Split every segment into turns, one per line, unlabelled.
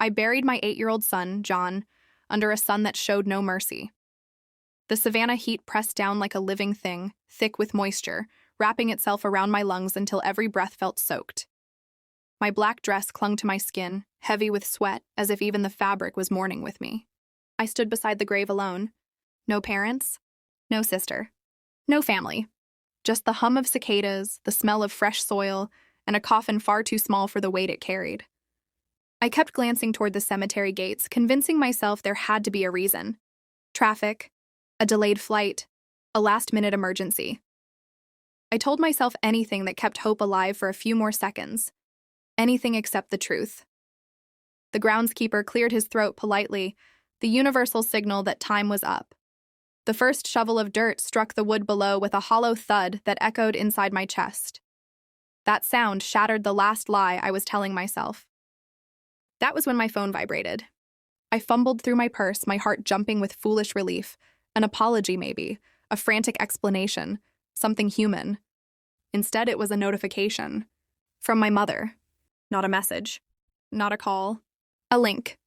I buried my 8-year-old son, John, under a sun that showed no mercy. The Savannah heat pressed down like a living thing, thick with moisture, wrapping itself around my lungs until every breath felt soaked. My black dress clung to my skin, heavy with sweat, as if even the fabric was mourning with me. I stood beside the grave alone. No parents, no sister, no family. Just the hum of cicadas, the smell of fresh soil, and a coffin far too small for the weight it carried. I kept glancing toward the cemetery gates, convincing myself there had to be a reason. Traffic, a delayed flight, a last-minute emergency. I told myself anything that kept hope alive for a few more seconds. Anything except the truth. The groundskeeper cleared his throat politely, the universal signal that time was up. The first shovel of dirt struck the wood below with a hollow thud that echoed inside my chest. That sound shattered the last lie I was telling myself. That was when my phone vibrated. I fumbled through my purse, my heart jumping with foolish relief. An apology, maybe. A frantic explanation. Something human. Instead, it was a notification. From my mother. Not a message. Not a call. A link.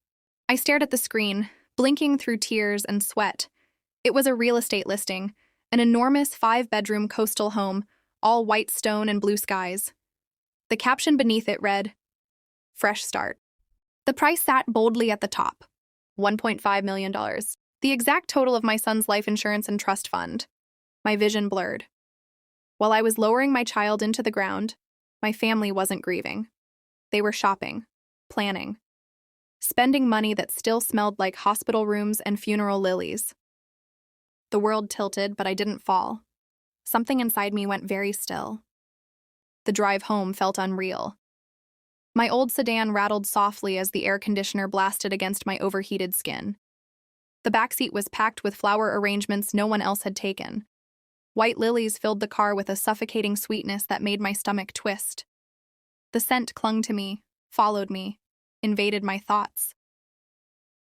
I stared at the screen, blinking through tears and sweat. It was a real estate listing. An enormous 5-bedroom coastal home, all white stone and blue skies. The caption beneath it read, "Fresh start." The price sat boldly at the top, $1.5 million, the exact total of my son's life insurance and trust fund. My vision blurred. While I was lowering my child into the ground, my family wasn't grieving. They were shopping, planning, spending money that still smelled like hospital rooms and funeral lilies. The world tilted, but I didn't fall. Something inside me went very still. The drive home felt unreal. My old sedan rattled softly as the air conditioner blasted against my overheated skin. The backseat was packed with flower arrangements no one else had taken. White lilies filled the car with a suffocating sweetness that made my stomach twist. The scent clung to me, followed me, invaded my thoughts.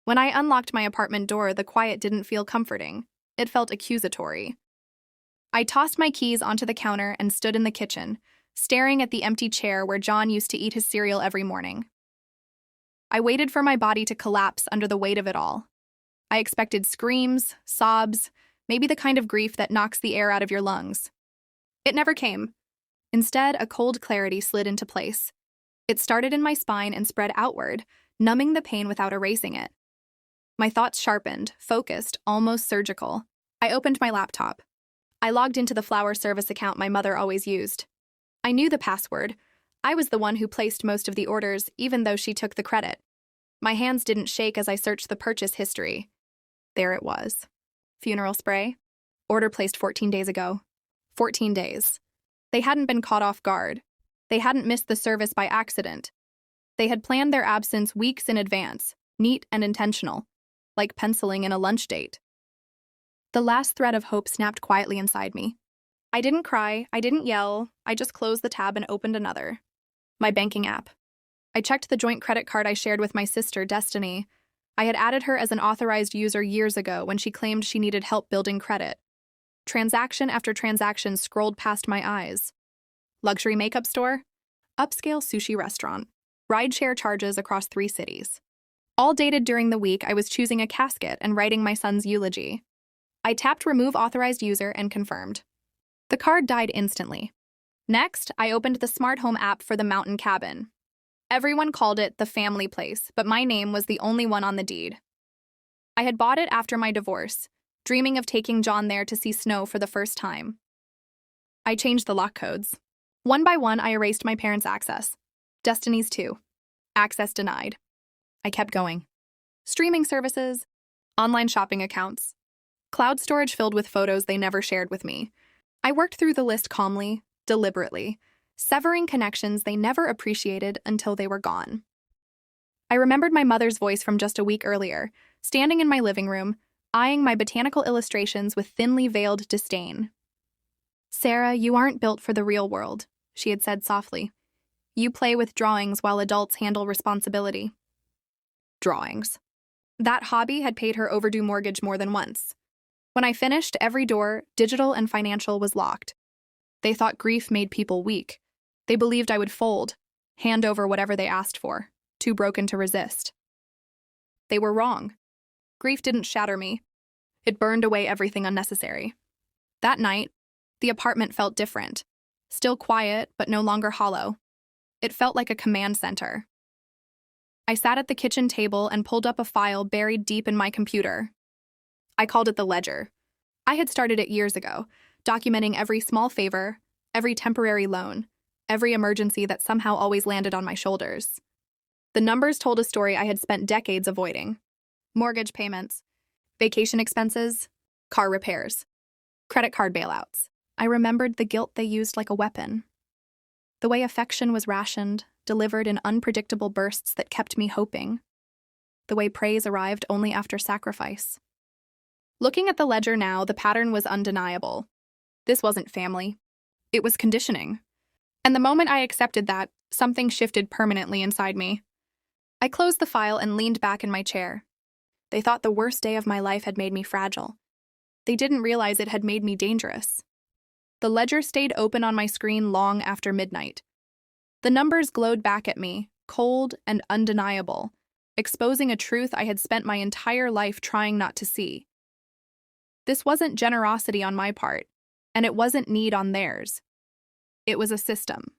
When I unlocked my apartment door, the quiet didn't feel comforting. It felt accusatory. I tossed my keys onto the counter and stood in the kitchen, staring at the empty chair where John used to eat his cereal every morning. I waited for my body to collapse under the weight of it all. I expected screams, sobs, maybe the kind of grief that knocks the air out of your lungs. It never came. Instead, a cold clarity slid into place. It started in my spine and spread outward, numbing the pain without erasing it. My thoughts sharpened, focused, almost surgical. I opened my laptop. I logged into the flower service account my mother always used. I knew the password. I was the one who placed most of the orders, even though she took the credit. My hands didn't shake as I searched the purchase history. There it was. Funeral spray. Order placed 14 days ago. 14 days. They hadn't been caught off guard. They hadn't missed the service by accident. They had planned their absence weeks in advance, neat and intentional, like penciling in a lunch date. The last thread of hope snapped quietly inside me. I didn't cry, I didn't yell, I just closed the tab and opened another. My banking app. I checked the joint credit card I shared with my sister, Destiny. I had added her as an authorized user years ago when she claimed she needed help building credit. Transaction after transaction scrolled past my eyes. Luxury makeup store, upscale sushi restaurant, rideshare charges across 3 cities. All dated during the week I was choosing a casket and writing my son's eulogy. I tapped Remove Authorized User and confirmed. The card died instantly. Next, I opened the smart home app for the mountain cabin. Everyone called it the family place, but my name was the only one on the deed. I had bought it after my divorce, dreaming of taking John there to see snow for the first time. I changed the lock codes. One by one, I erased my parents' access. Destiny's too. Access denied. I kept going. Streaming services, online shopping accounts, cloud storage filled with photos they never shared with me. I worked through the list calmly, deliberately, severing connections they never appreciated until they were gone. I remembered my mother's voice from just a week earlier, standing in my living room, eyeing my botanical illustrations with thinly veiled disdain. "Sarah, you aren't built for the real world," she had said softly. "You play with drawings while adults handle responsibility." Drawings. That hobby had paid her overdue mortgage more than once. When I finished, every door, digital and financial, was locked. They thought grief made people weak. They believed I would fold, hand over whatever they asked for, too broken to resist. They were wrong. Grief didn't shatter me. It burned away everything unnecessary. That night, the apartment felt different. Still quiet, but no longer hollow. It felt like a command center. I sat at the kitchen table and pulled up a file buried deep in my computer. I called it the ledger. I had started it years ago, documenting every small favor, every temporary loan, every emergency that somehow always landed on my shoulders. The numbers told a story I had spent decades avoiding. Mortgage payments, vacation expenses, car repairs, credit card bailouts. I remembered the guilt they used like a weapon. The way affection was rationed, delivered in unpredictable bursts that kept me hoping. The way praise arrived only after sacrifice. Looking at the ledger now, the pattern was undeniable. This wasn't family. It was conditioning. And the moment I accepted that, something shifted permanently inside me. I closed the file and leaned back in my chair. They thought the worst day of my life had made me fragile. They didn't realize it had made me dangerous. The ledger stayed open on my screen long after midnight. The numbers glowed back at me, cold and undeniable, exposing a truth I had spent my entire life trying not to see. This wasn't generosity on my part, and it wasn't need on theirs. It was a system.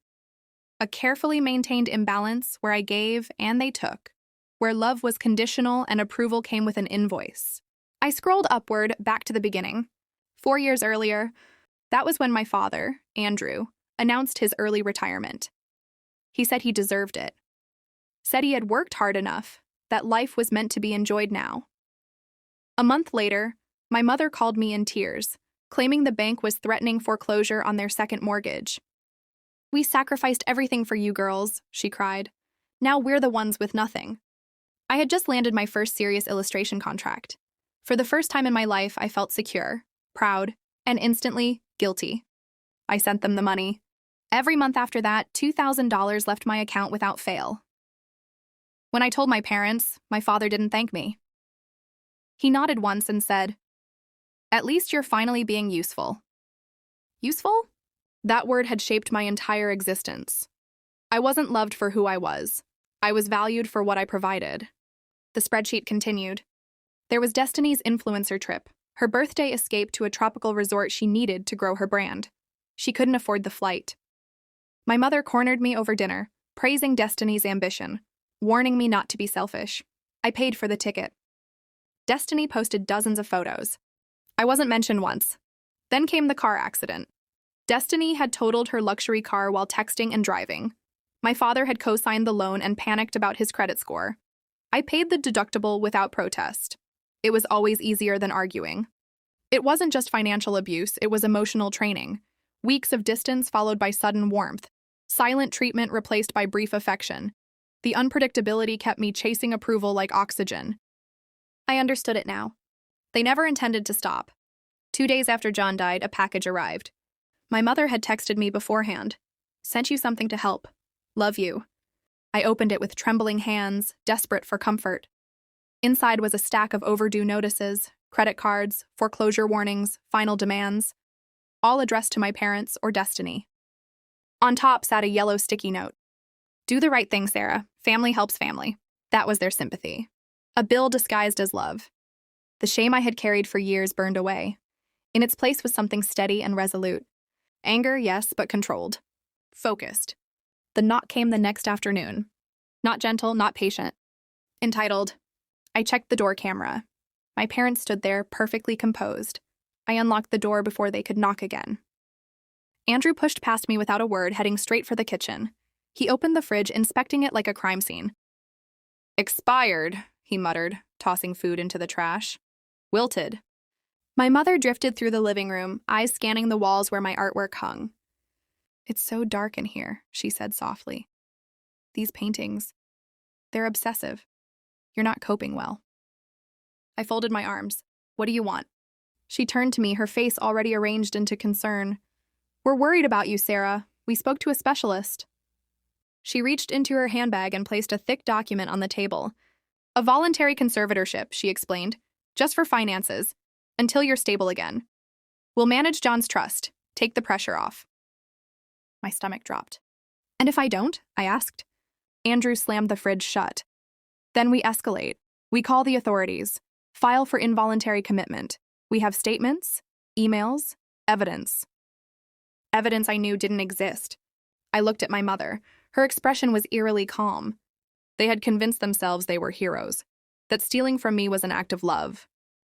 A carefully maintained imbalance where I gave and they took, where love was conditional and approval came with an invoice. I scrolled upward, back to the beginning. 4 years earlier, that was when my father, Andrew, announced his early retirement. He said he deserved it. Said he had worked hard enough, that life was meant to be enjoyed now. A month later, my mother called me in tears, claiming the bank was threatening foreclosure on their second mortgage. "We sacrificed everything for you girls," she cried. "Now we're the ones with nothing." I had just landed my first serious illustration contract. For the first time in my life, I felt secure, proud, and instantly guilty. I sent them the money. Every month after that, $2,000 left my account without fail. When I told my parents, my father didn't thank me. He nodded once and said, "At least you're finally being useful." Useful? That word had shaped my entire existence. I wasn't loved for who I was. I was valued for what I provided. The spreadsheet continued. There was Destiny's influencer trip, her birthday escape to a tropical resort she needed to grow her brand. She couldn't afford the flight. My mother cornered me over dinner, praising Destiny's ambition, warning me not to be selfish. I paid for the ticket. Destiny posted dozens of photos. I wasn't mentioned once. Then came the car accident. Destiny had totaled her luxury car while texting and driving. My father had co-signed the loan and panicked about his credit score. I paid the deductible without protest. It was always easier than arguing. It wasn't just financial abuse, it was emotional training. Weeks of distance followed by sudden warmth. Silent treatment replaced by brief affection. The unpredictability kept me chasing approval like oxygen. I understood it now. They never intended to stop. 2 days after John died, a package arrived. My mother had texted me beforehand. "Sent you something to help. Love you." I opened it with trembling hands, desperate for comfort. Inside was a stack of overdue notices, credit cards, foreclosure warnings, final demands, all addressed to my parents or Destiny. On top sat a yellow sticky note. "Do the right thing, Sarah. Family helps family." That was their sympathy. A bill disguised as love. The shame I had carried for years burned away. In its place was something steady and resolute. Anger, yes, but controlled. Focused. The knock came the next afternoon. Not gentle, not patient. Entitled, I checked the door camera. My parents stood there, perfectly composed. I unlocked the door before they could knock again. Andrew pushed past me without a word, heading straight for the kitchen. He opened the fridge, inspecting it like a crime scene. "Expired," he muttered, tossing food into the trash. "Wilted." My mother drifted through the living room, eyes scanning the walls where my artwork hung. "It's so dark in here," she said softly. "These paintings, they're obsessive. You're not coping well." I folded my arms. "What do you want?" She turned to me, her face already arranged into concern. "We're worried about you, Sarah. We spoke to a specialist." She reached into her handbag and placed a thick document on the table. "A voluntary conservatorship," she explained, "just for finances, until you're stable again. We'll manage John's trust, take the pressure off." My stomach dropped. "And if I don't?" I asked. Andrew slammed the fridge shut. "Then we escalate. We call the authorities. File for involuntary commitment. We have statements, emails, evidence. Evidence I knew didn't exist. I looked at my mother. Her expression was eerily calm. They had convinced themselves they were heroes, that stealing from me was an act of love.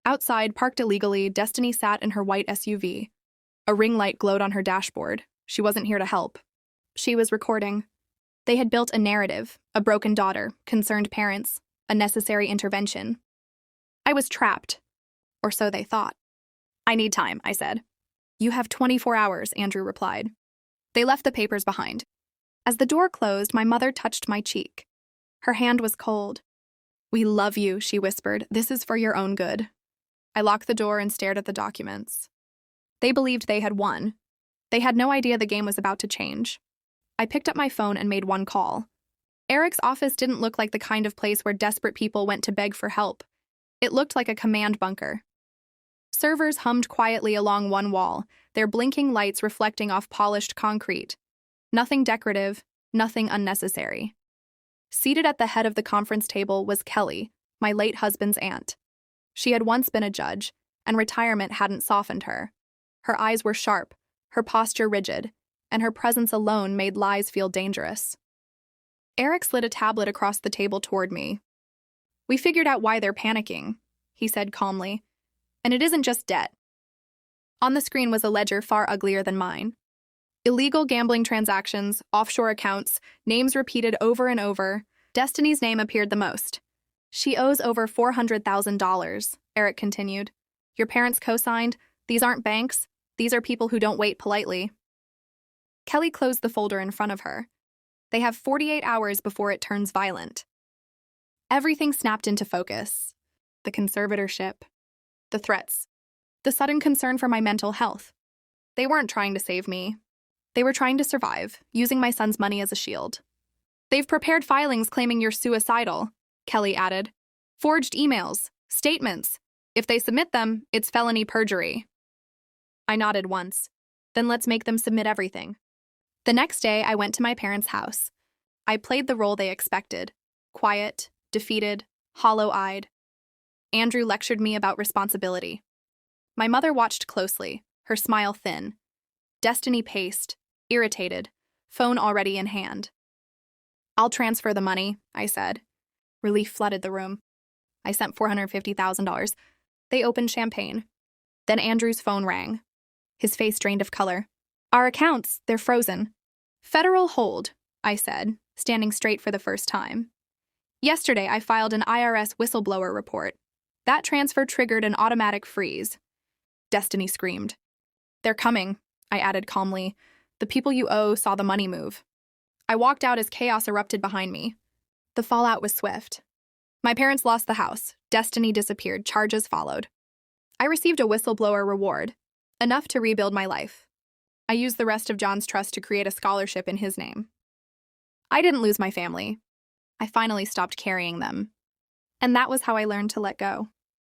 Outside, parked illegally, Destiny sat in her white SUV. A ring light glowed on her dashboard. She wasn't here to help. She was recording. They had built a narrative, a broken daughter, concerned parents, a necessary intervention. I was trapped, or so they thought. I need time, I said. You have 24 hours, Andrew replied. They left the papers behind. As the door closed, my mother touched my cheek. Her hand was cold. We love you, she whispered. This is for your own good. I locked the door and stared at the documents. They believed they had won. They had no idea the game was about to change. I picked up my phone and made one call. Eric's office didn't look like the kind of place where desperate people went to beg for help. It looked like a command bunker. Servers hummed quietly along one wall, their blinking lights reflecting off polished concrete. Nothing decorative, nothing unnecessary. Seated at the head of the conference table was Kelly, my late husband's aunt. She had once been a judge, and retirement hadn't softened her. Her eyes were sharp, her posture rigid, and her presence alone made lies feel dangerous. Eric slid a tablet across the table toward me. We figured out why they're panicking, he said calmly. And it isn't just debt. On the screen was a ledger far uglier than mine. Illegal gambling transactions, offshore accounts, names repeated over and over. Destiny's name appeared the most. She owes over $400,000, Eric continued. Your parents co-signed. These aren't banks. These are people who don't wait politely. Kelly closed the folder in front of her. They have 48 hours before it turns violent. Everything snapped into focus. The conservatorship. The threats. The sudden concern for my mental health. They weren't trying to save me. They were trying to survive, using my son's money as a shield. They've prepared filings claiming you're suicidal, Kelly added. Forged emails, statements. If they submit them, it's felony perjury. I nodded once. Then let's make them submit everything. The next day, I went to my parents' house. I played the role they expected. Quiet, defeated, hollow-eyed. Andrew lectured me about responsibility. My mother watched closely, her smile thin. Destiny paced, irritated, phone already in hand. I'll transfer the money, I said. Relief flooded the room. I sent $450,000. They opened champagne. Then Andrew's phone rang. His face drained of color. Our accounts, they're frozen. Federal hold, I said, standing straight for the first time. Yesterday, I filed an IRS whistleblower report. That transfer triggered an automatic freeze. Destiny screamed. They're coming, I added calmly. The people you owe saw the money move. I walked out as chaos erupted behind me. The fallout was swift. My parents lost the house. Destiny disappeared. Charges followed. I received a whistleblower reward, enough to rebuild my life. I used the rest of John's trust to create a scholarship in his name. I didn't lose my family. I finally stopped carrying them. And that was how I learned to let go.